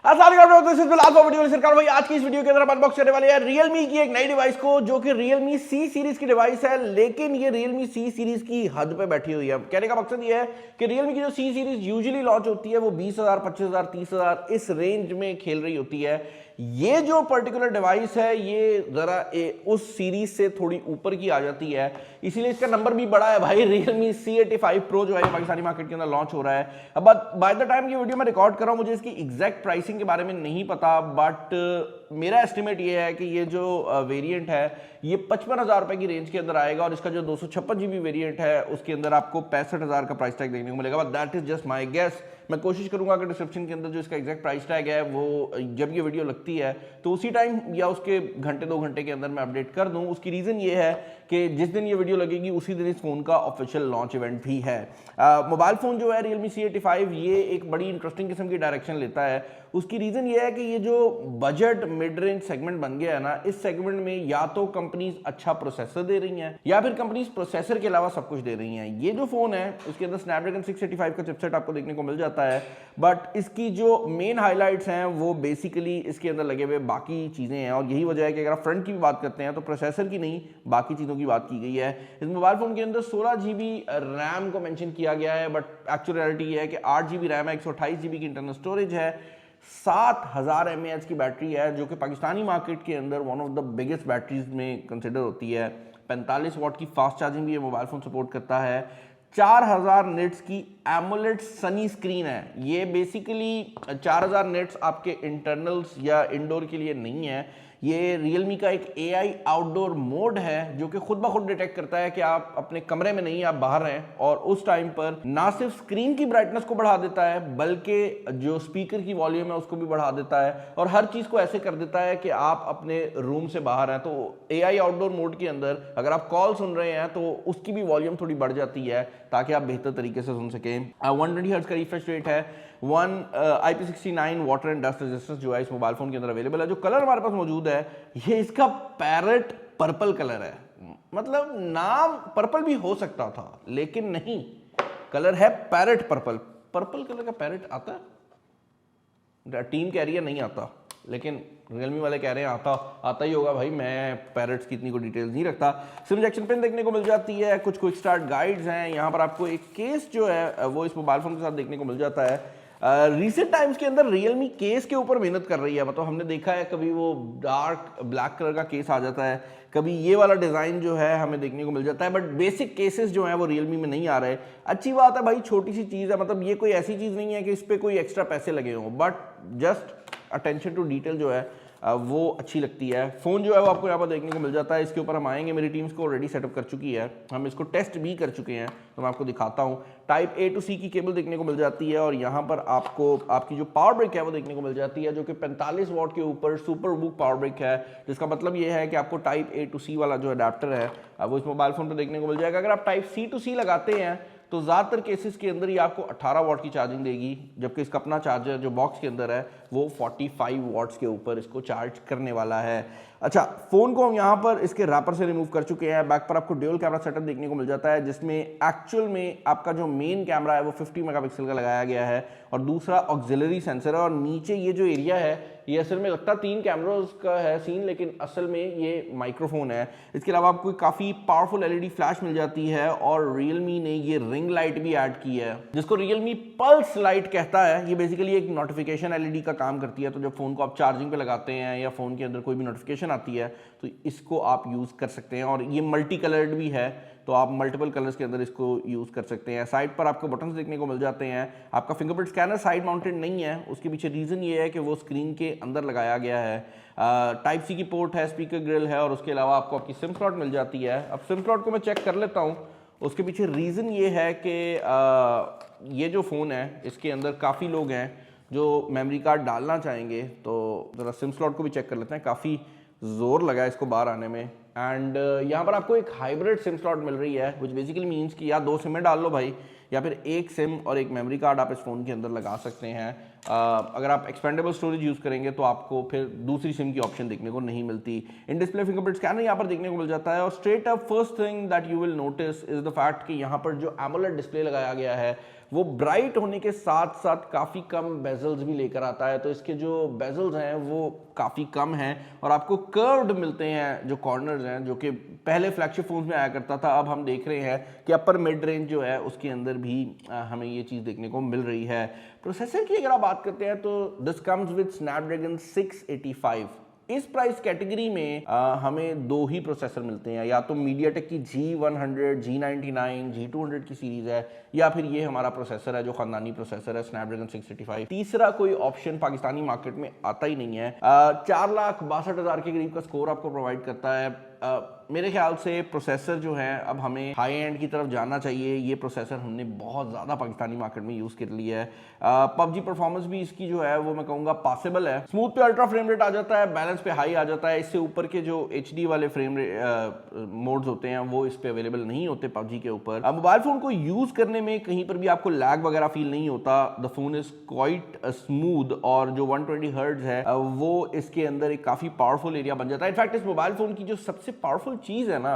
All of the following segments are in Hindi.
भाई आज की इस वीडियो के अंदर अनबॉक्स करने वाले हैं Realme की एक नई डिवाइस को, जो कि Realme C सीरीज की डिवाइस है। लेकिन ये Realme C सीरीज की हद पे बैठी हुई है। कहने का मकसद ये है कि Realme की जो C सीरीज यूजुअली लॉन्च होती है वो 20,000, 25,000, 30,000 इस रेंज में खेल रही होती है। ये जो पर्टिकुलर डिवाइस है ये जरा उस सीरीज से थोड़ी ऊपर की आ जाती है, इसीलिए इसका नंबर भी बड़ा है भाई। Realme C85 Pro जो है पाकिस्तानी मार्केट के अंदर लॉन्च हो रहा है। अब बाय द टाइम ये वीडियो मैं रिकॉर्ड कर रहा हूं मुझे इसकी एग्जैक्ट प्राइसिंग के बारे में नहीं पता, बट मेरा एस्टिमेट ये है कि ये जो वेरिएंट है ये 55,000 रुपए की रेंज के अंदर आएगा और इसका जो 256 GB वेरिएंट है उसके अंदर आपको 65,000 का प्राइस टैग देखने को मिलेगा। But that is just my guess. मैं कोशिश करूंगा कि डिस्क्रिप्शन के अंदर जो इसका एग्जैक्ट प्राइस टैग है वो जब ये वीडियो लगती है तो उसी टाइम या उसके घंटे 2 घंटे के अंदर मैं अपडेट कर दूं। उसकी रीजन ये है कि जिस दिन ये वीडियो लगेगी उसी दिन इस फोन का ऑफिशियल लॉन्च इवेंट भी है। मोबाइल फोन जो है Realme C85 ये एक बड़ी इंटरेस्टिंग किस्म की डायरेक्शन लेता है। उसकी रीजन ये है कि ये जो बजट मिड रेंज सेगमेंट बन गया है ना, इस सेगमेंट में या तो कंपनीज अच्छा प्रोसेसर दे रही हैं या फिर कंपनीज प्रोसेसर के अलावा सब कुछ दे रही हैं। ये जो फोन है उसके अंदर स्नैपड्रैगन 685 का चिपसेट आपको देखने को मिल जाता है, बट इसकी जो मेन हाईलाइट्स हैं वो बेसिकली इसके अंदर लगे हुए बाकी चीजें हैं। और यही वजह है कि अगर आप फ्रंट की भी बात करते हैं तो प्रोसेसर की नहीं बाकी चीजों की बात की गई है। इस मोबाइल फोन के अंदर 16 GB रैम को मेंशन किया गया है, बट एक्चुअल रियलिटी ये है कि 8 GB रैम है, 128 GB की इंटरनल स्टोरेज है, 7000 mAh की बैटरी है जो कि पाकिस्तानी मार्केट के अंदर one of the biggest batteries में कंसिडर होती है। 45 वाट की फास्ट चार्जिंग भी ये मोबाइल फोन सपोर्ट करता है। 4000 निट्स की एमोलेड सनी स्क्रीन है। ये बेसिकली 4000 निट्स आपके इंटरनल्स या इंडोर के लिए नहीं है, ये Realme का एक AI आउटडोर मोड है जो कि खुद ब खुद डिटेक्ट करता है कि आप अपने कमरे में नहीं, आप बाहर हैं, और उस टाइम पर ना सिर्फ स्क्रीन की ब्राइटनेस को बढ़ा देता है बल्कि जो स्पीकर की वॉल्यूम है उसको भी बढ़ा देता है और हर चीज को ऐसे कर देता है कि आप अपने रूम से बाहर हैं। तो AI आउटडोर मोड के अंदर अगर आप कॉल सुन रहे हैं तो उसकी भी वॉल्यूम थोड़ी बढ़ जाती है ताकि आप बेहतर तरीके से सुन सकें। 120 हर्ट्ज का रिफ्रेश रेट है। IP69 water and dust resistance जो है इस मोबाइल फोन के अंदर अवेलेबल है। जो कलर हमारे पास मौजूद है ये इसका पैरेट पर्पल कलर है। मतलब नाम पर्पल भी हो सकता था लेकिन नहीं, कलर है पैरेट पर्पल। पर्पल कलर का पैरेट आता है? टीम कह रही है नहीं आता, लेकिन Realme वाले कह रहे हैं आता ही होगा भाई। मैं पैरेट्स की इतनी कोई डिटेल्स नहीं रखता। सिम इंजेक्शन पिन देखने को मिल जाती है, कुछ क्विक स्टार्ट गाइड्स हैं। यहाँ पर आपको एक केस जो है वो इस मोबाइल फोन के साथ देखने को मिल जाता है। रिसेंट टाइम्स के अंदर Realme केस के ऊपर मेहनत कर रही है। मतलब हमने देखा है कभी वो डार्क ब्लैक कलर का केस आ जाता है, कभी ये वाला डिज़ाइन जो है हमें देखने को मिल जाता है, बट बेसिक केसेस जो हैं वो Realme में नहीं आ रहे। अच्छी बात है भाई, छोटी सी चीज़ है। मतलब ये कोई ऐसी चीज़ नहीं है कि इस पर कोई एक्स्ट्रा पैसे लगे हों, but just attention to detail जो है वो अच्छी लगती है। फ़ोन जो है वो आपको यहाँ पर देखने को मिल जाता है। इसके ऊपर हम आएंगे, मेरी टीम्स को ऑलरेडी सेटअप कर चुकी है, हम इसको टेस्ट भी कर चुके हैं, तो मैं आपको दिखाता हूँ। टाइप A to C की केबल देखने को मिल जाती है और यहाँ पर आपको आपकी जो पावर ब्रिक है वो देखने को मिल जाती है, जो कि 45 वाट के ऊपर सुपर बुक पावर ब्रिक है, जिसका मतलब ये है कि आपको टाइप A to C वाला जो अडेप्टर है वो इस मोबाइल फोन पर देखने को मिल जाएगा। अगर आप टाइप C to C लगाते हैं तो ज़्यादातर केसेस के अंदर ये आपको 18 वाट की चार्जिंग देगी, जबकि इसका अपना चार्जर जो बॉक्स के अंदर है वो 45 वाट्स के ऊपर इसको चार्ज करने वाला है। अच्छा, फ़ोन को हम यहाँ पर इसके रैपर से रिमूव कर चुके हैं। बैक पर आपको ड्यूल कैमरा सेटअप देखने को मिल जाता है, जिसमें एक्चुअल में आपका जो मेन कैमरा है वो 50 मेगापिक्सल का लगाया गया है और दूसरा ऑक्सिलरी सेंसर है। और नीचे ये जो एरिया है ये असल में लगता 3 कैमरास का है सीन, लेकिन असल में ये माइक्रोफोन है। इसके अलावा आपको काफ़ी पावरफुल LED फ्लैश मिल जाती है और Realme ने ये रिंग लाइट भी ऐड की है जिसको Realme पल्स लाइट कहता है। ये बेसिकली एक नोटिफिकेशन LED का काम करती है, तो जब फोन को आप चार्जिंग पे लगाते हैं या फोन के अंदर कोई भी नोटिफिकेशन आती है तो इसको आप यूज़ कर सकते हैं। और ये मल्टी कलर्ड भी है, तो आप मल्टीपल कलर्स के अंदर इसको यूज़ कर सकते हैं। साइड पर आपको बटन्स देखने को मिल जाते हैं। आपका फिंगरप्रिंट स्कैनर साइड माउंटेड नहीं है, उसके पीछे रीज़न ये है कि वो स्क्रीन के अंदर लगाया गया है। टाइप C की पोर्ट है, स्पीकर ग्रिल है और उसके अलावा आपको आपकी सिम स्लॉट मिल जाती है। अब सिम स्लॉट को मैं चेक कर लेता हूँ। उसके पीछे रीज़न ये है कि ये जो फ़ोन है इसके अंदर काफ़ी लोग हैं जो मेमोरी कार्ड डालना चाहेंगे, तो ज़रा सिम स्लॉट को भी चेक कर लेते हैं। काफ़ी ज़ोर लगा है इसको बाहर आने में। एंड यहाँ पर आपको एक हाइब्रिड सिम स्लॉट मिल रही है, विच बेसिकली मीन्स कि या 2 सिमें डाल लो भाई, या फिर एक सिम और एक मेमोरी कार्ड आप इस फ़ोन के अंदर लगा सकते हैं। अगर आप एक्सपेंडेबल स्टोरेज यूज़ करेंगे तो आपको फिर दूसरी सिम की ऑप्शन देखने को नहीं मिलती। इन डिस्प्ले फिंगरप्रिंट स्कैनर यहाँ पर देखने को मिल जाता है और straight up first thing that you will notice is the fact कि यहाँ पर जो एमोलेड डिस्प्ले लगाया गया है वो ब्राइट होने के साथ साथ काफ़ी कम बेजल्स भी लेकर आता है। तो इसके जो बेजल्स हैं वो काफ़ी कम हैं और आपको कर्व्ड मिलते हैं जो कॉर्नर्स हैं, जो कि पहले फ्लैगशिप फोन्स में आया करता था। अब हम देख रहे हैं कि अपर मिड रेंज जो है उसके अंदर भी हमें ये चीज़ देखने को मिल रही है। प्रोसेसर की अगर आप बात करते हैं तो दिस कम्स विद स्नैपड्रैगन 685। इस प्राइस कैटेगरी में हमें दो ही प्रोसेसर मिलते हैं, या तो मीडियाटेक की G100, G99, G200 की सीरीज है, या फिर ये हमारा प्रोसेसर है जो खानदानी प्रोसेसर है स्नैपड्रैगन 685। तीसरा कोई ऑप्शन पाकिस्तानी मार्केट में आता ही नहीं है। 4,62,000 के करीब का स्कोर आपको प्रोवाइड करता है। मेरे ख्याल से प्रोसेसर जो है अब हमें हाई एंड की तरफ जाना चाहिए। ये प्रोसेसर हमने बहुत ज़्यादा पाकिस्तानी मार्केट में यूज़ कर लिया है। पबजी परफॉर्मेंस भी इसकी जो है वो मैं कहूँगा पॉसिबल है। स्मूथ पे अल्ट्रा फ्रेम रेट आ जाता है, बैलेंस पे हाई आ जाता है। इससे ऊपर के जो HD वाले फ्रेम मोड्स होते हैं वो इस पे अवेलेबल नहीं होते पबजी के ऊपर। मोबाइल फ़ोन को यूज़ करने में कहीं पर भी आपको लैग वगैरह फील नहीं होता। The phone is quite smooth और जो 120 हर्ट्ज है वो इसके अंदर एक काफ़ी पावरफुल एरिया बन जाता है। इनफैक्ट इस मोबाइल फ़ोन की जो सबसे पावरफुल चीज़ है ना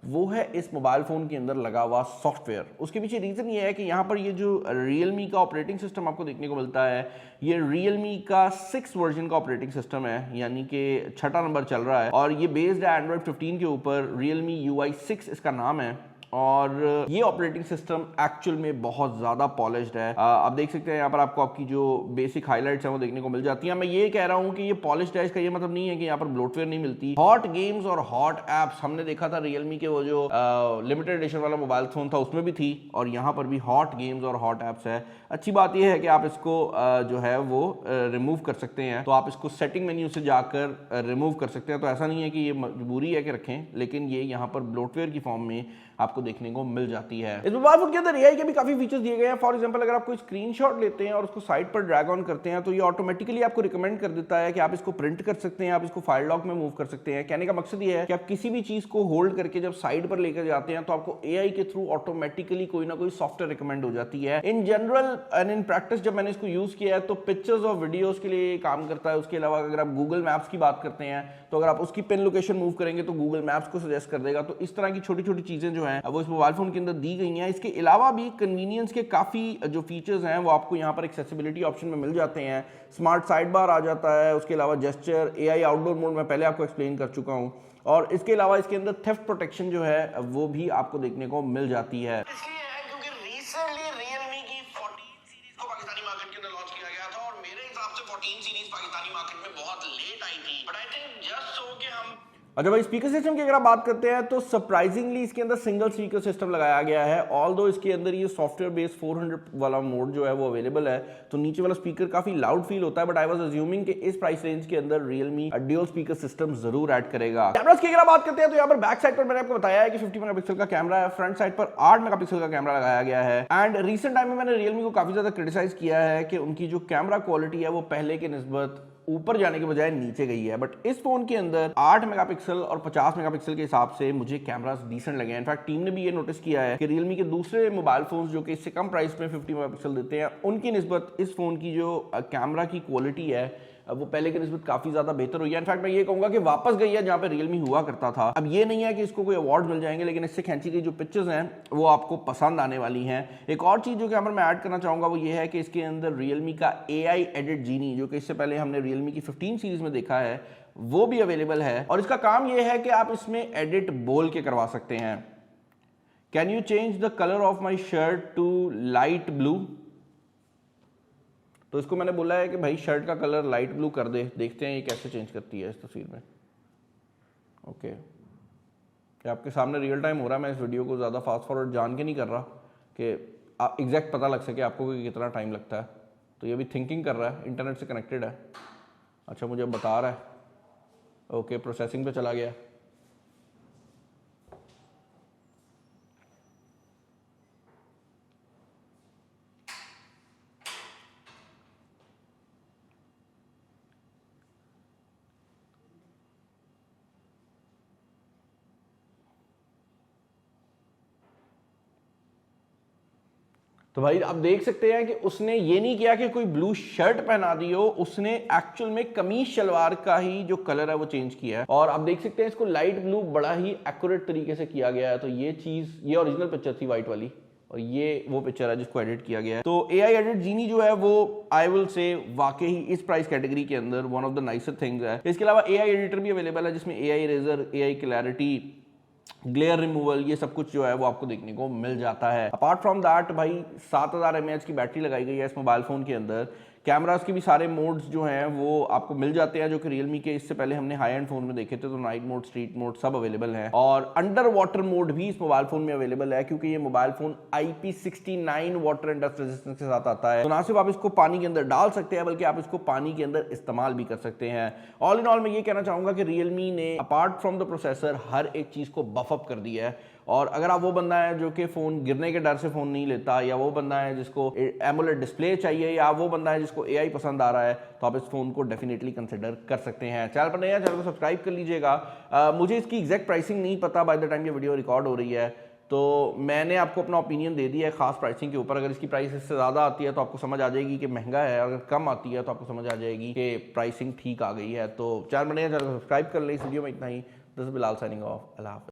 वो है इस मोबाइल फ़ोन के अंदर लगा हुआ सॉफ्टवेयर। उसके पीछे रीज़न ये है कि यहाँ पर ये जो Realme का ऑपरेटिंग सिस्टम आपको देखने को मिलता है ये Realme का 6 वर्जन का ऑपरेटिंग सिस्टम है, यानी कि 6वां नंबर चल रहा है और ये बेस्ड है Android 15 के ऊपर। Realme UI 6 इसका नाम है और ये ऑपरेटिंग सिस्टम एक्चुअल में बहुत ज़्यादा पॉलिश्ड है। आप देख सकते हैं यहाँ पर आपको आपकी जो बेसिक हाइलाइट्स हैं वो देखने को मिल जाती हैं। मैं ये कह रहा हूँ कि ये पॉलिश्ड है, इसका ये मतलब नहीं है कि यहाँ पर ब्लोटवेयर नहीं मिलती। हॉट गेम्स और हॉट एप्स हमने देखा था Realme के वो जो लिमिटेड एडिशन वाला मोबाइल फोन था उसमें भी थी, और यहाँ पर भी हॉट गेम्स और हॉट एप्स है। अच्छी बात यह है कि आप इसको जो है वो रिमूव कर सकते हैं, तो आप इसको सेटिंग मेन्यू से जाकर रिमूव कर सकते हैं। तो ऐसा नहीं है कि ये मजबूरी है कि रखें, लेकिन ये यहाँ पर ब्लोटवेयर की फॉर्म में आपको देखने को मिल जाती है। इस मोबाइल फोन के अंदर AI के भी काफी फीचर्स दिए गए हैं। फॉर एग्जांपल अगर आप कोई स्क्रीनशॉट लेते हैं और उसको साइड पर ड्रैग ऑन करते हैं तो ये ऑटोमेटिकली आपको रिकमेंड कर देता है कि आप इसको प्रिंट कर सकते हैं, आप इसको फाइल लॉक में मूव कर सकते हैं। कहने का मकसद ये है कि आप किसी भी चीज को होल्ड करके जब साइड पर लेकर जाते हैं तो आपको AI के थ्रू ऑटोमेटिकली कोई ना कोई सॉफ्टवेयर रिकमेंड हो जाती है। In general and in practice जब मैंने इसको यूज किया है तो पिक्चर्स और वीडियोस के लिए काम करता है। उसके अलावा अगर आप गूगल मैप्स की बात करते हैं तो अगर आप उसकी पिन लोकेशन मूव करेंगे तो गूगल मैप्स को सजेस्ट कर देगा। तो इस तरह की छोटी छोटी चीजें जो हैं वो इस मोबाइल फोन के अंदर दी गई हैं। इसके अलावा भी कन्वीनियंस के काफी जो फीचर्स हैं वो आपको यहाँ पर एक्सेसिबिलिटी ऑप्शन में मिल जाते हैं। स्मार्ट साइड बार आ जाता है, उसके अलावा जेस्चर, AI आउटडोर मोड मैं पहले आपको एक्सप्लेन कर चुका हूँ, और इसके अलावा इसके अंदर थेफ्ट प्रोटेक्शन जो है वो भी आपको देखने को मिल जाती है। अच्छा भाई, स्पीकर सिस्टम की अगर आप बात करते हैं तो सरप्राइजिंगली इसके अंदर सिंगल स्पीकर सिस्टम लगाया गया है। ऑल्दो इसके अंदर ये सॉफ्टवेयर बेस्ड 400 वाला मोड जो है वो अवेलेबल है, तो नीचे वाला स्पीकर काफी लाउड फील होता है, बट आई वाज अज्यूमिंग कि इस प्राइस रेंज के अंदर Realme ड्यूल स्पीकर सिस्टम जरूर ऐड करेगा। कैमरास की अगर आप बात करते हैं तो यहाँ पर बैक साइड पर मैंने आपको बताया है कि 50 मेगापिक्सल का कैमरा है, फ्रंट साइड पर 8 मेगापिक्सल का कैमरा लगाया गया है। एंड रिसेंट टाइम में मैंने Realme को काफी ज्यादा क्रिटिसाइज किया है कि उनकी जो कैमरा क्वालिटी है वो पहले के निस्बत ऊपर जाने के बजाय नीचे गई है, बट इस फोन के अंदर 8 मेगापिक्सल और 50 मेगापिक्सल के हिसाब से मुझे कैमरास डिसेंट लगे हैं। इनफैक्ट टीम ने भी ये नोटिस किया है कि Realme के दूसरे मोबाइल फोन्स जो कि इससे कम प्राइस में 50 मेगापिक्सल देते हैं उनकी निस्बत इस फोन की जो कैमरा की क्वालिटी है वो पहले के निस्बत काफी ज्यादा बेहतर हुई है। इनफैक्ट मैं ये कहूंगा कि वापस गई है जहां पे Realme हुआ करता था। अब ये नहीं है कि इसको कोई अवार्ड मिल जाएंगे, लेकिन इससे खींची गई जो पिक्चर्स हैं वो आपको पसंद आने वाली हैं। एक और चीज जो कि मैं ऐड करना चाहूंगा वो ये है कि इसके अंदर Realme का AI एडिट जीनी जो कि इससे पहले हमने Realme की 15 सीरीज में देखा है वो भी अवेलेबल है, और इसका काम ये है कि आप इसमें एडिट बोल के करवा सकते हैं। Can you change the colour of my shirt to light blue, तो इसको मैंने बोला है कि भाई शर्ट का कलर लाइट ब्लू कर दे, देखते हैं ये कैसे चेंज करती है इस तस्वीर में। ओके, ये आपके सामने रियल टाइम हो रहा है। मैं इस वीडियो को ज़्यादा फास्ट फॉरवर्ड जान के नहीं कर रहा कि एग्जैक्ट पता लग सके आपको कि कितना टाइम लगता है। तो ये भी थिंकिंग कर रहा है, इंटरनेट से कनेक्टेड है। अच्छा, मुझे बता रहा है। ओके, प्रोसेसिंग पे चला गया। तो भाई आप देख सकते हैं कि उसने ये नहीं किया कि कोई ब्लू शर्ट पहना दी हो, उसने एक्चुअल में कमीज शलवार का ही जो कलर है वो चेंज किया है। और आप देख सकते हैं इसको लाइट ब्लू बड़ा ही एक्यूरेट तरीके से किया गया है। तो ये चीज, ये ओरिजिनल पिक्चर थी व्हाइट वाली, और ये वो पिक्चर है जिसको एडिट किया गया है। तो AI एडिट जीनी जो है वो आई विल से वाकई इस प्राइस कैटेगरी के अंदर one of the nicer things है। इसके अलावा AI एडिटर भी अवेलेबल है जिसमें AI eraser, AI clarity, glare removal, ये सब कुछ जो है वो आपको देखने को मिल जाता है। अपार्ट फ्रॉम दैट भाई 7000 mAh की बैटरी लगाई गई है इस मोबाइल फोन के अंदर। कैमरास के भी सारे मोड्स जो हैं वो आपको मिल जाते हैं जो कि रियलमी के इससे पहले हमने हाई एंड फोन में देखे थे, तो नाइट मोड, स्ट्रीट मोड सब अवेलेबल हैं। और अंडर वाटर मोड भी इस मोबाइल फोन में अवेलेबल है क्योंकि ये mobile phone IP69 water and dust resistance के साथ आता है। तो ना सिर्फ आप इसको पानी के अंदर डाल सकते हैं बल्कि आप इसको पानी के अंदर इस्तेमाल भी कर सकते हैं। ऑल इन ऑल मैं ये कहना चाहूंगा कि रियलमी ने अपार्ट फ्रॉम द प्रोसेसर हर एक चीज को बफ अप कर दिया है। और अगर आप वो बंदा है जो कि फोन गिरने के डर से फोन नहीं लेता, या वो बंदा है जिसको एमोलेड डिस्प्ले चाहिए, या वो बंदा है जिसको AI पसंद आ रहा है, तो आप इस फोन को डेफिनेटली कंसिडर कर सकते हैं। चैनल पर नया, चैनल को सब्सक्राइब कर लीजिएगा। मुझे इसकी एग्जैक्ट प्राइसिंग नहीं पता बाय द टाइम ये वीडियो रिकॉर्ड हो रही है, तो मैंने आपको अपना ओपिनियन दे दिया है खास प्राइसिंग के ऊपर। अगर इसकी प्राइस इससे ज़्यादा आती है तो आपको समझ आ जाएगी कि महंगा है, अगर कम आती है तो आपको समझ आ जाएगी कि प्राइसिंग ठीक आ गई है। तो चैनल पर नया, चैनल को सब्सक्राइब कर ले। इस वीडियो में इतना ही। This is Bilal signing off. अल्लाह हाफ़िज़।